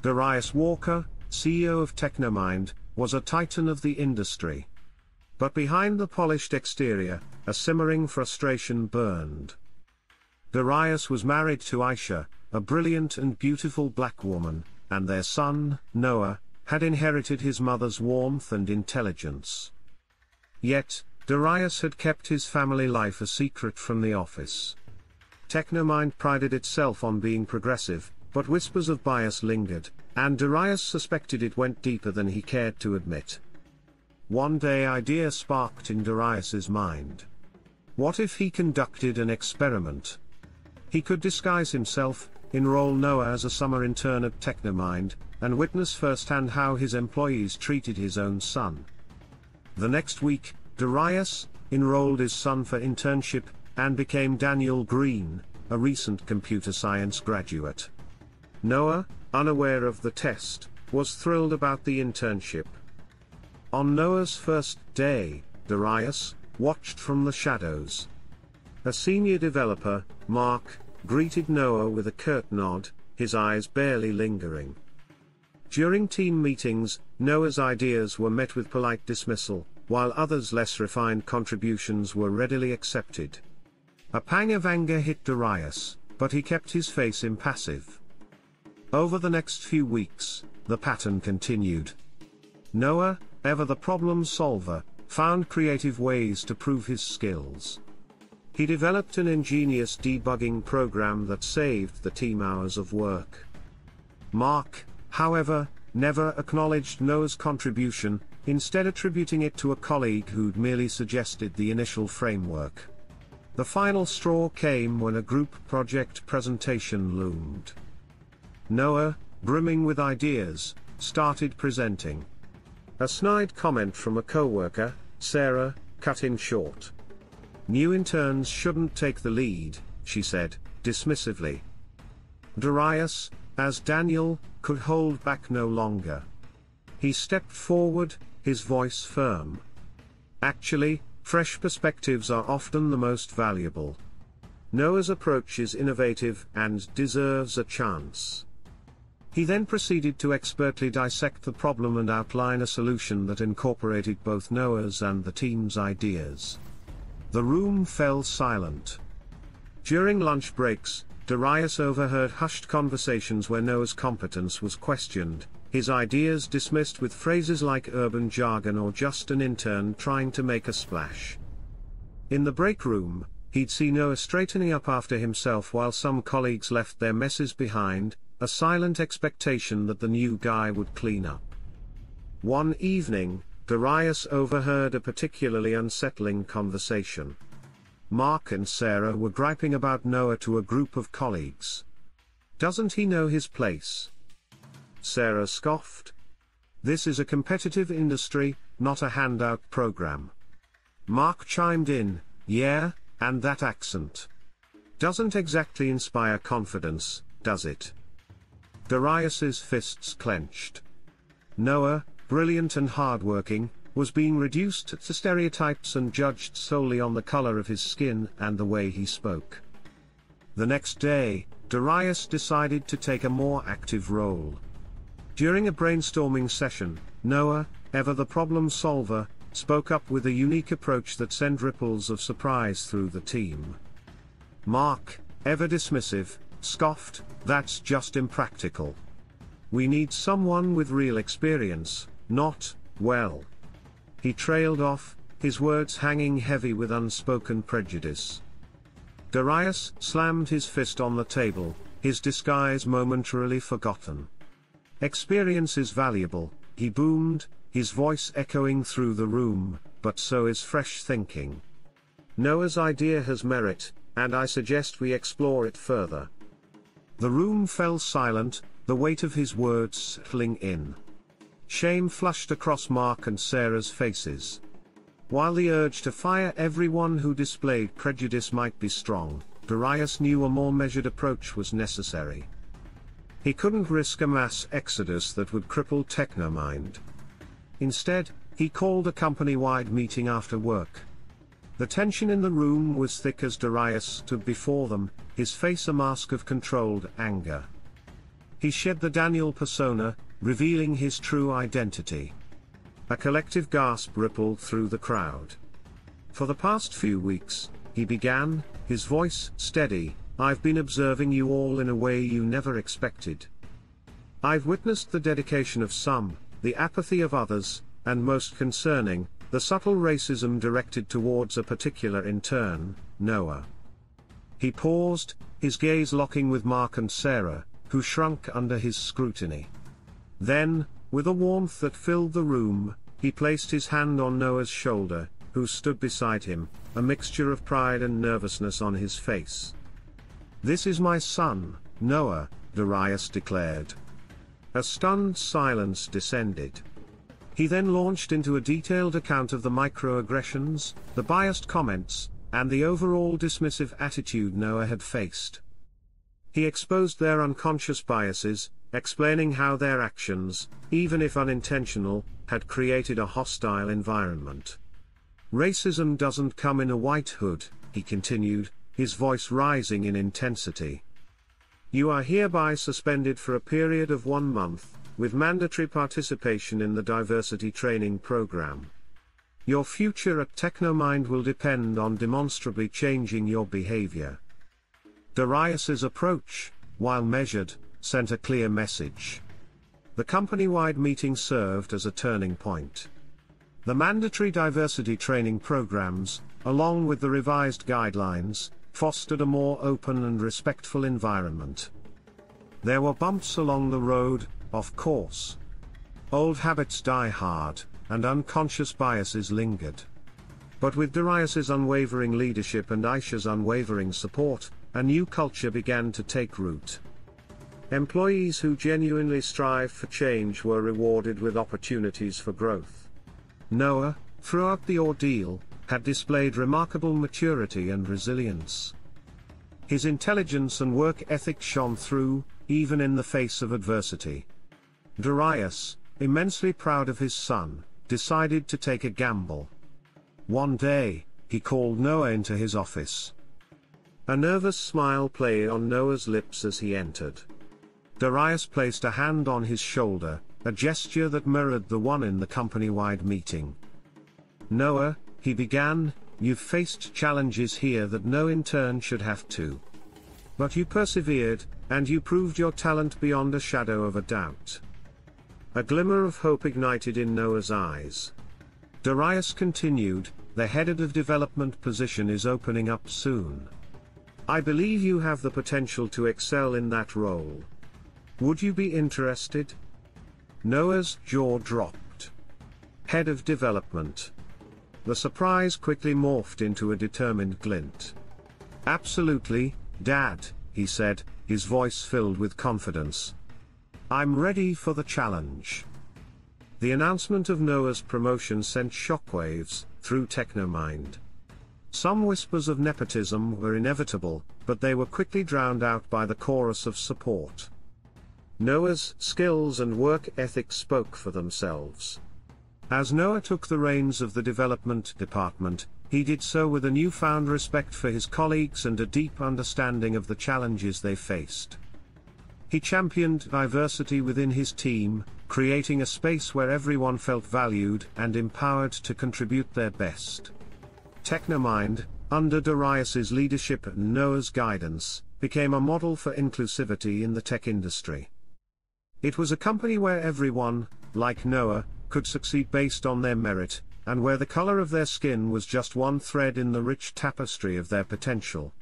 Darius Walker, CEO of Technomind, was a titan of the industry. But behind the polished exterior, a simmering frustration burned. Darius was married to Aisha, a brilliant and beautiful black woman, and their son, Noah, had inherited his mother's warmth and intelligence. Yet, Darius had kept his family life a secret from the office. Technomind prided itself on being progressive, but whispers of bias lingered, and Darius suspected it went deeper than he cared to admit. One day an idea sparked in Darius's mind. What if he conducted an experiment? He could disguise himself, enroll Noah as a summer intern at Technomind, and witness firsthand how his employees treated his own son. The next week, Darius enrolled his son for internship, and became Daniel Green, a recent computer science graduate. Noah, unaware of the test, was thrilled about the internship. On Noah's first day, Darius watched from the shadows. A senior developer, Mark, greeted Noah with a curt nod, his eyes barely lingering. During team meetings, Noah's ideas were met with polite dismissal, while others' less refined contributions were readily accepted. A pang of anger hit Darius, but he kept his face impassive. Over the next few weeks, the pattern continued. Noah, ever the problem solver, found creative ways to prove his skills. He developed an ingenious debugging program that saved the team hours of work. Mark, however, never acknowledged Noah's contribution, instead attributing it to a colleague who'd merely suggested the initial framework. The final straw came when a group project presentation loomed. Noah, brimming with ideas, started presenting. A snide comment from a coworker, Sarah, cut him short. "New interns shouldn't take the lead," she said, dismissively. Darius, as Daniel, could hold back no longer. He stepped forward, his voice firm. "Actually, fresh perspectives are often the most valuable. Noah's approach is innovative and deserves a chance." He then proceeded to expertly dissect the problem and outline a solution that incorporated both Noah's and the team's ideas. The room fell silent. During lunch breaks, Darius overheard hushed conversations where Noah's competence was questioned, his ideas dismissed with phrases like urban jargon or just an intern trying to make a splash. In the break room, he'd see Noah straightening up after himself while some colleagues left their messes behind, a silent expectation that the new guy would clean up. One evening, Darius overheard a particularly unsettling conversation. Mark and Sarah were griping about Noah to a group of colleagues. "Doesn't he know his place?" Sarah scoffed. "This is a competitive industry, not a handout program." Mark chimed in, "Yeah, and that accent doesn't exactly inspire confidence, does it?" Darius's fists clenched. Noah, brilliant and hardworking, was being reduced to stereotypes and judged solely on the color of his skin and the way he spoke. The next day, Darius decided to take a more active role. During a brainstorming session, Noah, ever the problem solver, spoke up with a unique approach that sent ripples of surprise through the team. Mark, ever dismissive, scoffed, "That's just impractical. We need someone with real experience, not, well." He trailed off, his words hanging heavy with unspoken prejudice. Darius slammed his fist on the table, his disguise momentarily forgotten. "Experience is valuable," he boomed, his voice echoing through the room, "but so is fresh thinking. Noah's idea has merit, and I suggest we explore it further." The room fell silent, the weight of his words settling in. Shame flushed across Mark and Sarah's faces. While the urge to fire everyone who displayed prejudice might be strong, Darius knew a more measured approach was necessary. He couldn't risk a mass exodus that would cripple Technomind. Instead, he called a company-wide meeting after work. The tension in the room was thick as Darius stood before them, his face a mask of controlled anger. He shed the Daniel persona, revealing his true identity. A collective gasp rippled through the crowd. For the past few weeks, he began, his voice steady, I've been observing you all in a way you never expected. I've witnessed the dedication of some, the apathy of others, and most concerning, the subtle racism directed towards a particular intern, Noah. He paused, his gaze locking with Mark and Sarah, who shrunk under his scrutiny. Then, with a warmth that filled the room, he placed his hand on Noah's shoulder, who stood beside him, a mixture of pride and nervousness on his face. This is my son, Noah, Darius declared. A stunned silence descended. He then launched into a detailed account of the microaggressions, the biased comments, and the overall dismissive attitude Noah had faced. He exposed their unconscious biases, explaining how their actions, even if unintentional, had created a hostile environment. Racism doesn't come in a white hood, he continued, his voice rising in intensity. You are hereby suspended for a period of 1 month, with mandatory participation in the diversity training program. Your future at Technomind will depend on demonstrably changing your behavior. Darius's approach, while measured, sent a clear message. The company-wide meeting served as a turning point. The mandatory diversity training programs, along with the revised guidelines, fostered a more open and respectful environment. There were bumps along the road, of course. Old habits die hard, and unconscious biases lingered. But with Darius's unwavering leadership and Aisha's unwavering support, a new culture began to take root. Employees who genuinely strive for change were rewarded with opportunities for growth. Noah, throughout the ordeal, had displayed remarkable maturity and resilience. His intelligence and work ethic shone through, even in the face of adversity. Darius, immensely proud of his son, decided to take a gamble. One day, he called Noah into his office. A nervous smile played on Noah's lips as he entered. Darius placed a hand on his shoulder, a gesture that mirrored the one in the company-wide meeting. Noah, he began, you've faced challenges here that no intern should have to. But you persevered, and you proved your talent beyond a shadow of a doubt. A glimmer of hope ignited in Noah's eyes. Darius continued, the head of development position is opening up soon. I believe you have the potential to excel in that role. Would you be interested? Noah's jaw dropped. Head of development. The surprise quickly morphed into a determined glint. Absolutely, Dad, he said, his voice filled with confidence. I'm ready for the challenge. The announcement of Noah's promotion sent shockwaves through Technomind. Some whispers of nepotism were inevitable, but they were quickly drowned out by the chorus of support. Noah's skills and work ethic spoke for themselves. As Noah took the reins of the development department, he did so with a newfound respect for his colleagues and a deep understanding of the challenges they faced. He championed diversity within his team, creating a space where everyone felt valued and empowered to contribute their best. Technomind, under Darius's leadership and Noah's guidance, became a model for inclusivity in the tech industry. It was a company where everyone, like Noah, could succeed based on their merit, and where the color of their skin was just one thread in the rich tapestry of their potential.